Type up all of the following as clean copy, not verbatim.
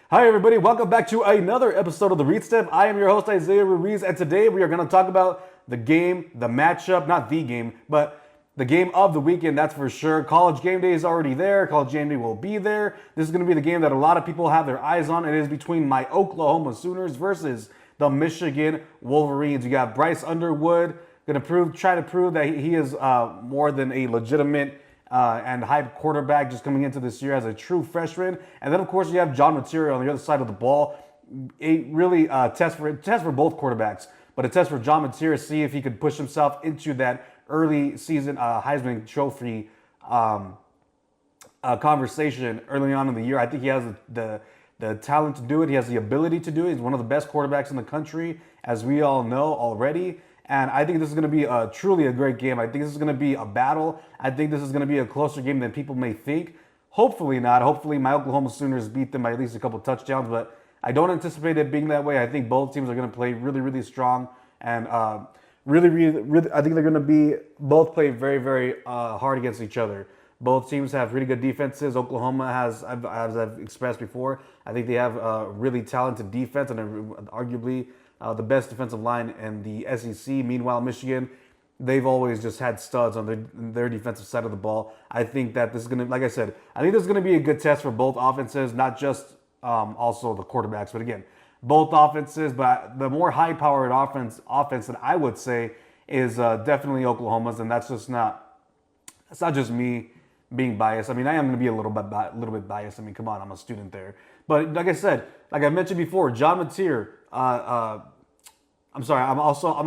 Hi, everybody. Welcome back to another episode of The Read Step. I am your host, Isaiah Ruiz, and today we are going to talk about the game, the matchup, not the game, but the game of the weekend, that's for sure. College Game Day is already there. College Game Day will be there. This is going to be the game that a lot of people have their eyes on. It is between my Oklahoma Sooners versus the Michigan Wolverines. You got Bryce Underwood going to try to prove that he is more than a legitimate and hype quarterback just coming into this year as a true freshman. And then, of course, you have John Material on the other side of the ball. A really test for both quarterbacks, but a test for John Material, see if he could push himself into that early season Heisman Trophy conversation early on in the year. I think he has the talent to do it. He has the ability to do it. He's one of the best quarterbacks in the country, as we all know already. And I think this is going to be truly a great game. I think this is going to be a battle. I think this is going to be a closer game than people may think. Hopefully not. Hopefully my Oklahoma Sooners beat them by at least a couple touchdowns, but I don't anticipate it being that way. I think both teams are going to play really, really strong and really, I think they're going to both play very, very hard against each other. Both teams have really good defenses. Oklahoma has, as I've expressed before, I think they have a really talented defense and arguably the best defensive line in the SEC. Meanwhile, Michigan, they've always just had studs on their defensive side of the ball. I think that this is going to, like I said, I think this is going to be a good test for both offenses, not just also the quarterbacks, but again, both offenses. But the more high-powered offense that I would say is definitely Oklahoma's, and it's not just me being biased. I mean, I am going to be a little bit biased. I mean, come on, I'm a student there. But like I said, like I mentioned before, John Mateer. I'm sorry. I'm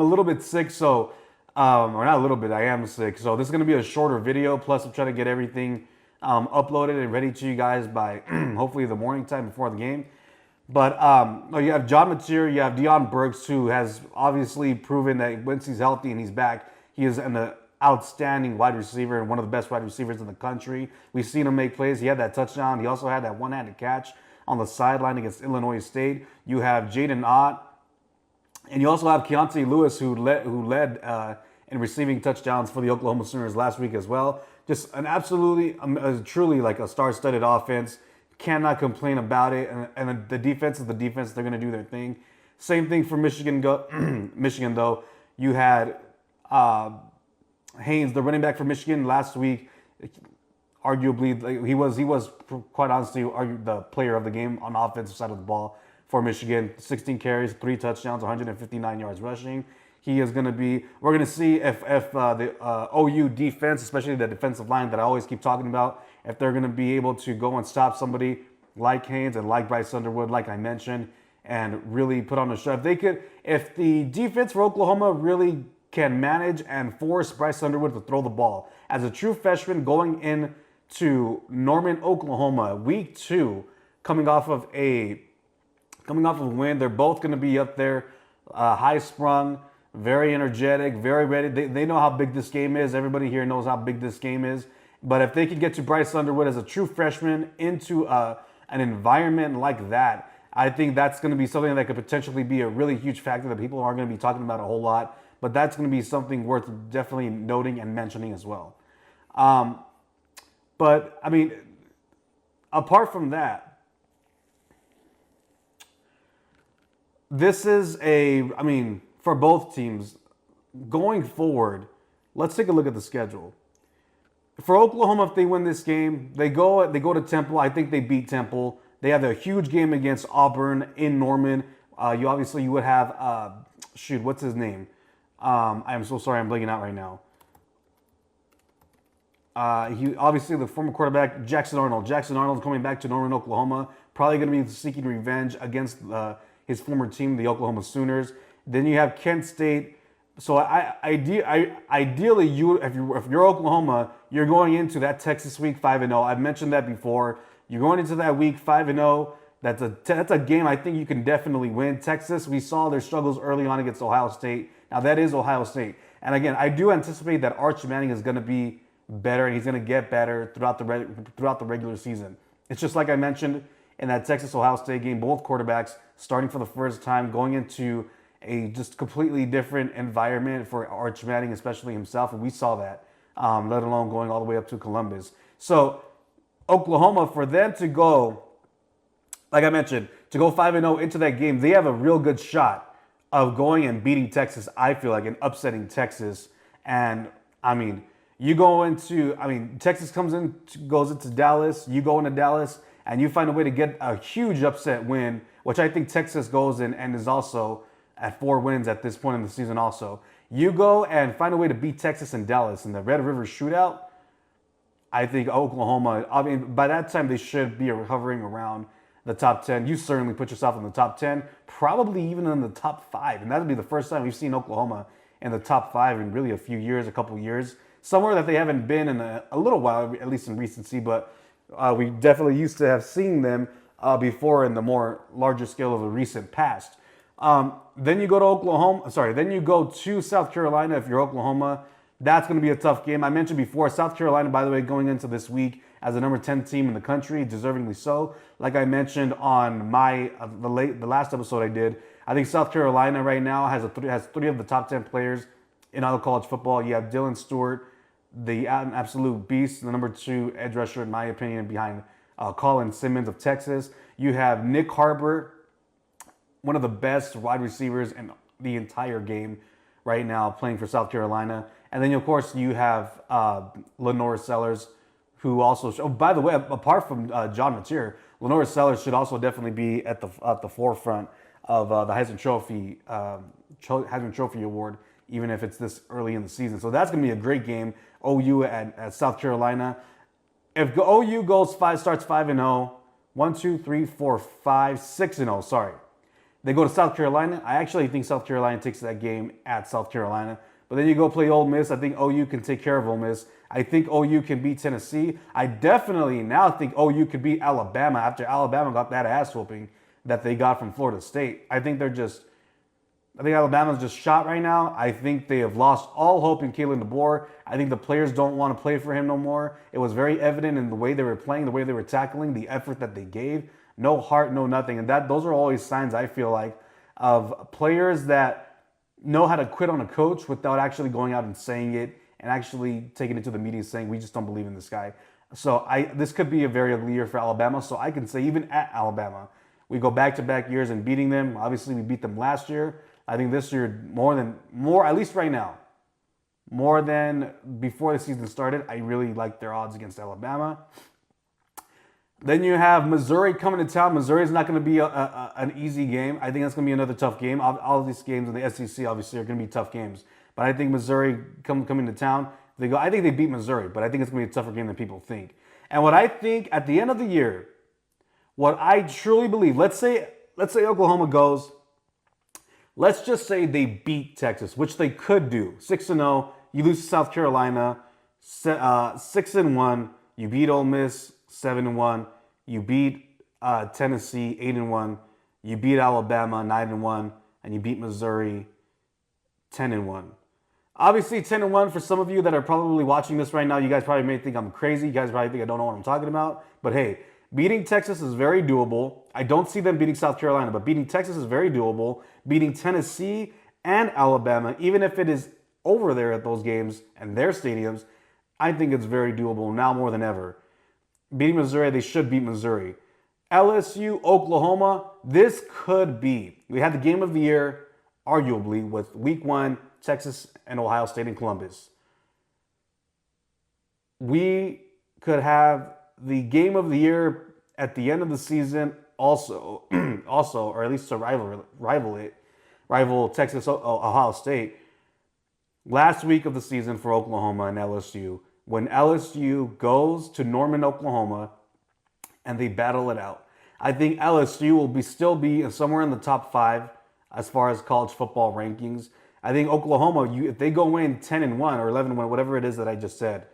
a little bit sick, so or not a little bit. I am sick, so this is going to be a shorter video. Plus, I'm trying to get everything uploaded and ready to you guys by hopefully the morning time before the game. But you have John Mateer, you have Deion Burks, who has obviously proven that once he's healthy and he's back, he is an outstanding wide receiver and one of the best wide receivers in the country. We've seen him make plays. He had that touchdown. He also had that one-handed catch on the sideline against Illinois State. You have Jaden Ott, and you also have Keontae Lewis, who led in receiving touchdowns for the Oklahoma Sooners last week as well. Just an absolutely, truly like a star-studded offense. Cannot complain about it. And the defense is the defense. They're going to do their thing. Same thing for Michigan. Michigan, though. You had Haynes, the running back for Michigan, last week. Arguably, he was quite honestly the player of the game on the offensive side of the ball for Michigan. 16 carries, 3 touchdowns, 159 yards rushing. He is going to be. We're going to see if the OU defense, especially the defensive line that I always keep talking about, if they're going to be able to go and stop somebody like Haynes and like Bryce Underwood, like I mentioned, and really put on a show. If the defense for Oklahoma really can manage and force Bryce Underwood to throw the ball as a true freshman going into Norman, Oklahoma, week 2, coming off of a win, they're both going to be up there, high sprung, very energetic, very ready. They know how big this game is. Everybody here knows how big this game is. But if they could get to Bryce Underwood as a true freshman into an environment like that, I think that's going to be something that could potentially be a really huge factor that people aren't going to be talking about a whole lot. But that's going to be something worth definitely noting and mentioning as well. But, I mean, apart from that, this is for both teams, going forward, let's take a look at the schedule. For Oklahoma, if they win this game, they go to Temple. I think they beat Temple. They have a huge game against Auburn in Norman. You would have, what's his name? I am so sorry, I'm blanking out right now. He obviously the former quarterback Jackson Arnold. Jackson Arnold coming back to Norman, Oklahoma. Probably going to be seeking revenge against his former team, the Oklahoma Sooners. Then you have Kent State. So ideally, if you're Oklahoma, you're going into that Texas week 5-0. I've mentioned that before. You're going into that week 5-0. That's a game I think you can definitely win. Texas, we saw their struggles early on against Ohio State. Now that is Ohio State, and again, I do anticipate that Arch Manning is going to be better, and he's going to get better throughout the regular season. It's just like I mentioned in that Texas-Ohio State game, both quarterbacks starting for the first time, going into a just completely different environment for Arch Manning, especially himself, and we saw that, let alone going all the way up to Columbus. So Oklahoma, for them to go like I mentioned, to go 5-0 into that game, they have a real good shot of going and beating Texas, I feel like, and upsetting Texas. And I mean, Texas goes into Dallas, you go into Dallas, and you find a way to get a huge upset win, which I think Texas goes in and is also at 4 wins at this point in the season also. You go and find a way to beat Texas and Dallas in the Red River Shootout. I think Oklahoma, by that time they should be hovering around the top 10. You certainly put yourself in the top 10, probably even in the top 5. And that would be the first time we've seen Oklahoma in the top 5 in really a couple years. Somewhere that they haven't been in a little while, at least in recency, but we definitely used to have seen them before in the more larger scale of the recent past. Then you go to South Carolina if you're Oklahoma. That's going to be a tough game. I mentioned before, South Carolina, by the way, going into this week as the number 10 team in the country, deservingly so. Like I mentioned on the last episode I did, I think South Carolina right now has 3 of the top 10 players in all of college football. You have Dylan Stewart, the absolute beast, the number 2 edge rusher, in my opinion, behind Colin Simmons of Texas. You have Nick Harbor, one of the best wide receivers in the entire game right now, playing for South Carolina. And then, of course, you have Lenore Sellers, who also, by the way, apart from John Mateer, Lenore Sellers should also definitely be at the forefront of the Heisman Trophy Award, even if it's this early in the season. So that's going to be a great game. OU at South Carolina. If OU starts 5-0, 1, 2, 3, 4, 5, 6-0. Sorry, they go to South Carolina. I actually think South Carolina takes that game at South Carolina. But then you go play Ole Miss. I think OU can take care of Ole Miss. I think OU can beat Tennessee. I definitely now think OU could beat Alabama after Alabama got that ass whooping that they got from Florida State. I think Alabama's just shot right now. I think they have lost all hope in Kalen DeBoer. I think the players don't want to play for him no more. It was very evident in the way they were playing, the way they were tackling, the effort that they gave. No heart, no nothing. And those are always signs, I feel like, of players that know how to quit on a coach without actually going out and saying it and actually taking it to the media saying, we just don't believe in this guy. So this could be a very ugly year for Alabama. So I can say even at Alabama, we go back-to-back years and beating them. Obviously, we beat them last year. I think this year, at least right now, more than before the season started, I really like their odds against Alabama. Then you have Missouri coming to town. Missouri is not going to be an easy game. I think that's going to be another tough game. All of these games in the SEC obviously are going to be tough games. But I think Missouri coming to town, I think they beat Missouri, but I think it's going to be a tougher game than people think. And what I think at the end of the year, what I truly believe, let's say Oklahoma goes, let's just say they beat Texas, which they could do. 6-0, you lose to South Carolina, 6-1, you beat Ole Miss, 7-1. You beat Tennessee, 8-1. You beat Alabama, 9-1, and you beat Missouri, 10-1. Obviously, 10-1 for some of you that are probably watching this right now. You guys probably may think I'm crazy. You guys probably think I don't know what I'm talking about. But hey, beating Texas is very doable. I don't see them beating South Carolina, but beating Texas is very doable. Beating Tennessee and Alabama, even if it is over there at those games and their stadiums, I think it's very doable now more than ever. Beating Missouri, they should beat Missouri. LSU, Oklahoma, this could be. We had the game of the year, arguably, with week 1, Texas and Ohio State in Columbus. We could have the game of the year at the end of the season also, or at least to rival Texas, Ohio State. Last week of the season for Oklahoma and LSU, when LSU goes to Norman, Oklahoma, and they battle it out. I think LSU will still be somewhere in the top 5 as far as college football rankings. I think Oklahoma, if they go in 10-1 or 11-1, whatever it is that I just said,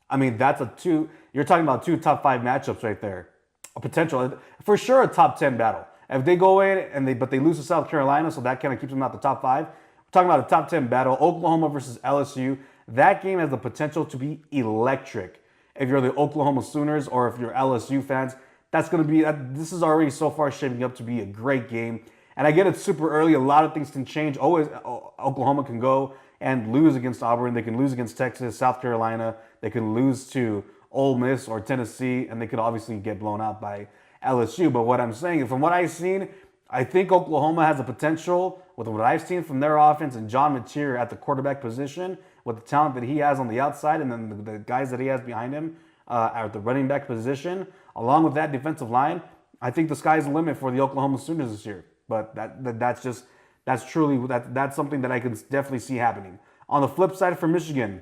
I mean, you're talking about 2 top 5 matchups right there. A potential, for sure, a top 10 battle. If they go in but they lose to South Carolina, so that kind of keeps them out the top 5. We're talking about a top 10 battle, Oklahoma versus LSU. That game has the potential to be electric. If you're the Oklahoma Sooners or if you're LSU fans, this is already so far shaping up to be a great game. And I get it's super early. A lot of things can change. Oklahoma can go and lose against Auburn. They can lose against Texas, South Carolina. They can lose to Ole Miss or Tennessee, and they could obviously get blown out by LSU. But what I'm saying, from what I've seen, I think Oklahoma has the potential with what I've seen from their offense and John Mateer at the quarterback position, with the talent that he has on the outside and then the guys that he has behind him at the running back position, along with that defensive line. I think the sky's the limit for the Oklahoma Sooners this year. But that's something that I can definitely see happening. On the flip side for Michigan,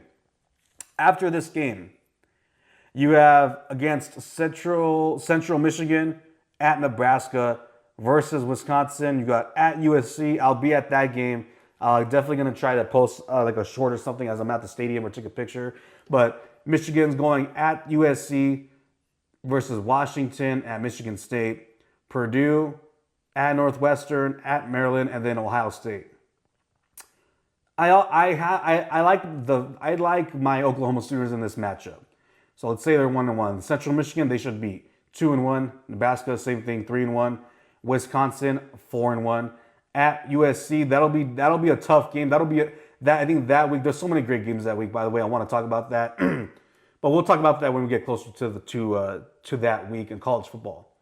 after this game, you have against Central Michigan at Nebraska versus Wisconsin. You got at USC. I'll be at that game. Definitely going to try to post like a short or something as I'm at the stadium or take a picture. But Michigan's going at USC versus Washington at Michigan State. Purdue at Northwestern, at Maryland, and then Ohio State. I like my Oklahoma Sooners in this matchup. So let's say they're 1-1. Central Michigan, they should beat 2-1. Nebraska, same thing, 3-1. Wisconsin, 4-1. At USC, that'll be a tough game. I think that week. There's so many great games that week. By the way, I want to talk about that, but we'll talk about that when we get closer to that week in college football.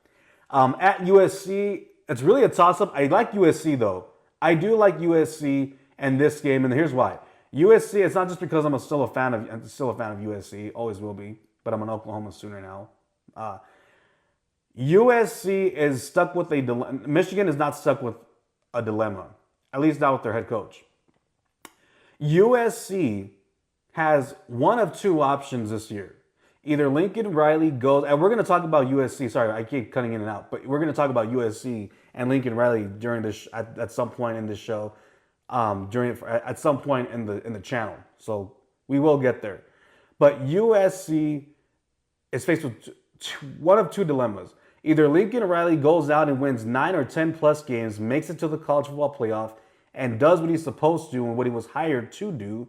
At USC, it's really a toss-up. I like USC though. I do like USC in this game, and here's why. USC. It's not just because I'm still a fan of USC. Always will be, but I'm an Oklahoma Sooner now. USC is stuck with a dilemma. Michigan is not stuck with a dilemma, at least not with their head coach. USC has one of two options this year. Either Lincoln Riley goes, and we're going to talk about USC. Sorry, I keep cutting in and out, but we're going to talk about USC and Lincoln Riley during this at some point in this show, at some point in the channel. So we will get there. But USC is faced with one of two dilemmas. Either Lincoln Riley goes out and wins 9 or 10 plus games, makes it to the college football playoff, and does what he's supposed to and what he was hired to do,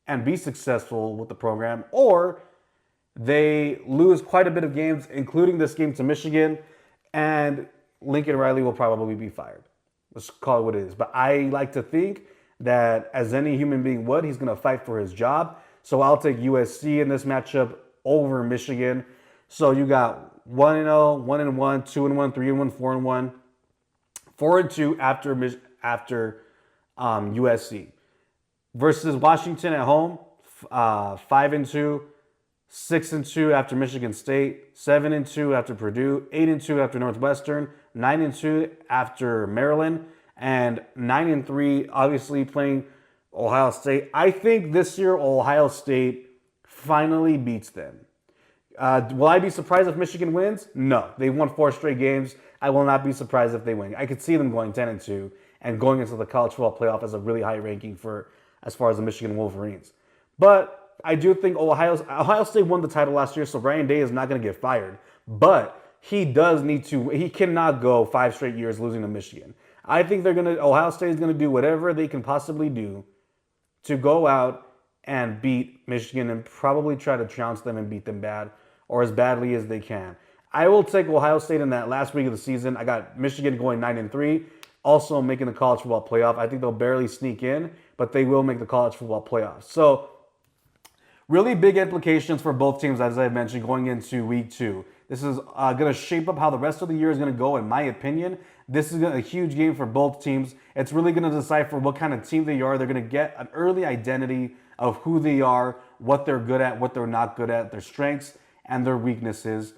and be successful with the program, or they lose quite a bit of games, including this game to Michigan, and Lincoln Riley will probably be fired. Let's call it what it is. But I like to think that, as any human being would, he's going to fight for his job. So I'll take USC in this matchup over Michigan. So you got 1-0, 1-1, 2-1, 3-1, 4-1, 4-2 after USC versus Washington at home, 5-2, 6-2 after Michigan State, 7-2 after Purdue, 8-2 after Northwestern, 9-2 after Maryland, and 9-3 obviously playing Ohio State. I think this year Ohio State finally beats them. Will I be surprised if Michigan wins? No. They won 4 straight games. I will not be surprised if they win. I could see them going 10-2 and going into the college football playoff as a really high ranking as far as the Michigan Wolverines. But I do think Ohio State won the title last year, so Ryan Day is not going to get fired. But he cannot go 5 straight years losing to Michigan. I think Ohio State is going to do whatever they can possibly do to go out and beat Michigan and probably try to trounce them and beat them bad, or as badly as they can. I will take Ohio State in that last week of the season. I got Michigan going 9-3, also making the college football playoff. I think they'll barely sneak in, but they will make the college football playoff. So really big implications for both teams, as I mentioned, going into week 2. This is going to shape up how the rest of the year is going to go, in my opinion. This is a huge game for both teams. It's really going to decipher what kind of team they are. They're going to get an early identity of who they are, what they're good at, what they're not good at, their strengths and their weaknesses.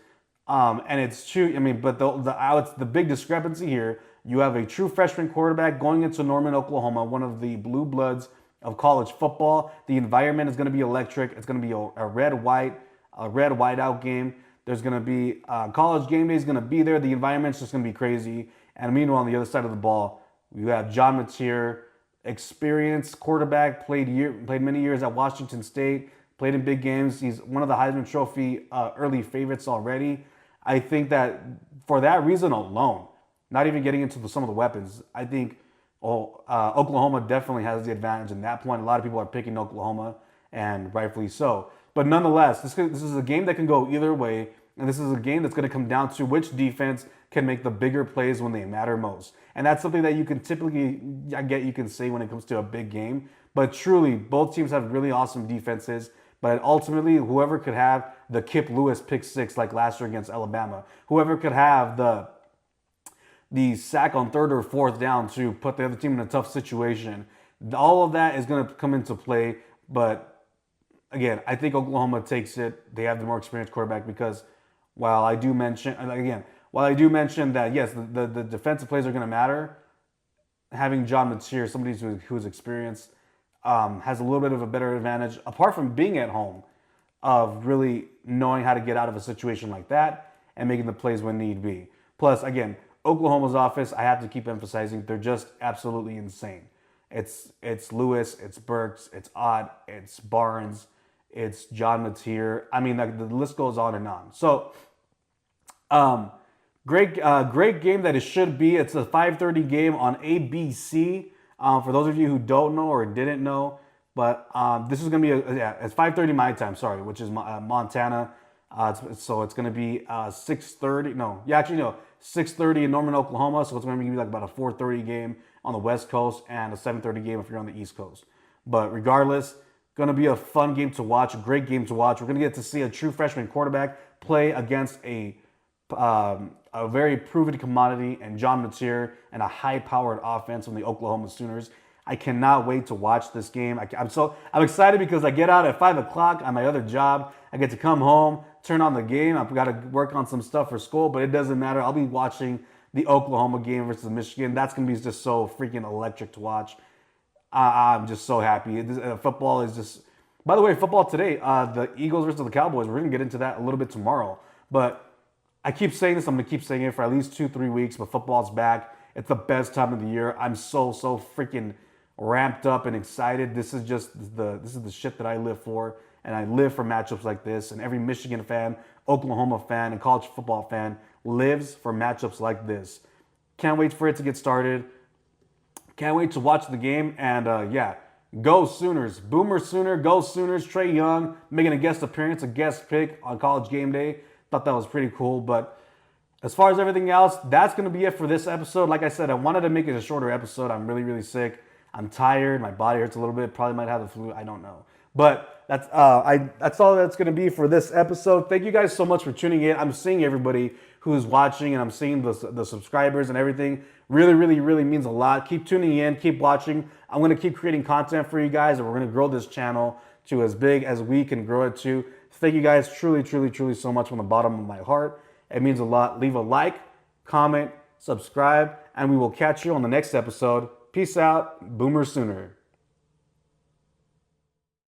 And it's true. I mean, but the big discrepancy here, you have a true freshman quarterback going into Norman, Oklahoma, one of the blue bloods of college football. The environment is going to be electric. It's going to be a red-white-out game. There's going to be college game day is going to be there. The environment's just going to be crazy. And meanwhile, on the other side of the ball, you have John Mateer, experienced quarterback, played many years at Washington State, played in big games. He's one of the Heisman Trophy early favorites already. I think that for that reason alone, not even getting into some of the weapons, I think Oklahoma definitely has the advantage in that point. A lot of people are picking Oklahoma, and rightfully so. But nonetheless, this is a game that can go either way, and this is a game that's going to come down to which defense can make the bigger plays when they matter most. And that's something that you can typically, you can say when it comes to a big game. But truly, both teams have really awesome defenses. But ultimately, whoever could have the Kip Lewis pick six like last year against Alabama, whoever could have the sack on third or fourth down to put the other team in a tough situation, all of that is going to come into play. But again, I think Oklahoma takes it. They have the more experienced quarterback because while I do mention that yes, the defensive plays are going to matter, having John Mateer, somebody who's experienced, has a little bit of a better advantage, apart from being at home, of really knowing how to get out of a situation like that and making the plays when need be. Plus, again, Oklahoma's offense, I have to keep emphasizing, they're just absolutely insane. It's Lewis, it's Burks, it's Ott, it's Barnes, it's John Mateer. I mean, the list goes on and on. So, great game that it should be. It's a 5:30 game on ABC. For those of you who don't know or didn't know, but this is gonna be it's 5:30 my time. Sorry, which is Montana. So it's gonna be 6:30. No, 6:30 in Norman, Oklahoma. So it's gonna be like about a 4:30 game on the West Coast and a 7:30 game if you're on the East Coast. But regardless, gonna be a fun game to watch, a great game to watch. We're gonna get to see a true freshman quarterback play against a very proven commodity and John Mateer and a high-powered offense from the Oklahoma Sooners. I cannot wait to watch this game. I'm excited because I get out at 5 o'clock on my other job. I get to come home, turn on the game. I've got to work on some stuff for school, but it doesn't matter. I'll be watching the Oklahoma game versus Michigan. That's going to be just so freaking electric to watch. I'm just so happy. Football is just... By the way, football today, the Eagles versus the Cowboys, we're going to get into that a little bit tomorrow. But I keep saying this. I'm going to keep saying it for at least 2-3 weeks, but football's back. It's the best time of the year. I'm so freaking ramped up and excited. This is the shit that I live for, and I live for matchups like this. And every Michigan fan, Oklahoma fan, and college football fan lives for matchups like this. Can't wait for it to get started. Can't wait to watch the game. And go Sooners. Boomer Sooner, go Sooners. Trey Young making a guest appearance, a guest pick on College Game Day. Thought that was pretty cool. But as far as everything else, that's going to be it for this episode. Like I said, I wanted to make it a shorter episode. I'm really sick. I'm tired. My body hurts a little bit. Probably might have the flu. I don't know. But that's all that's going to be for this episode. Thank you guys so much for tuning in. I'm seeing everybody who's watching, and I'm seeing the subscribers and everything. Really means a lot. Keep tuning in. Keep watching. I'm going to keep creating content for you guys, and we're going to grow this channel to as big as we can grow it to. Thank you guys truly so much from the bottom of my heart. It means a lot. Leave a like, comment, subscribe, and we will catch you on the next episode. Peace out. Boomer Sooner.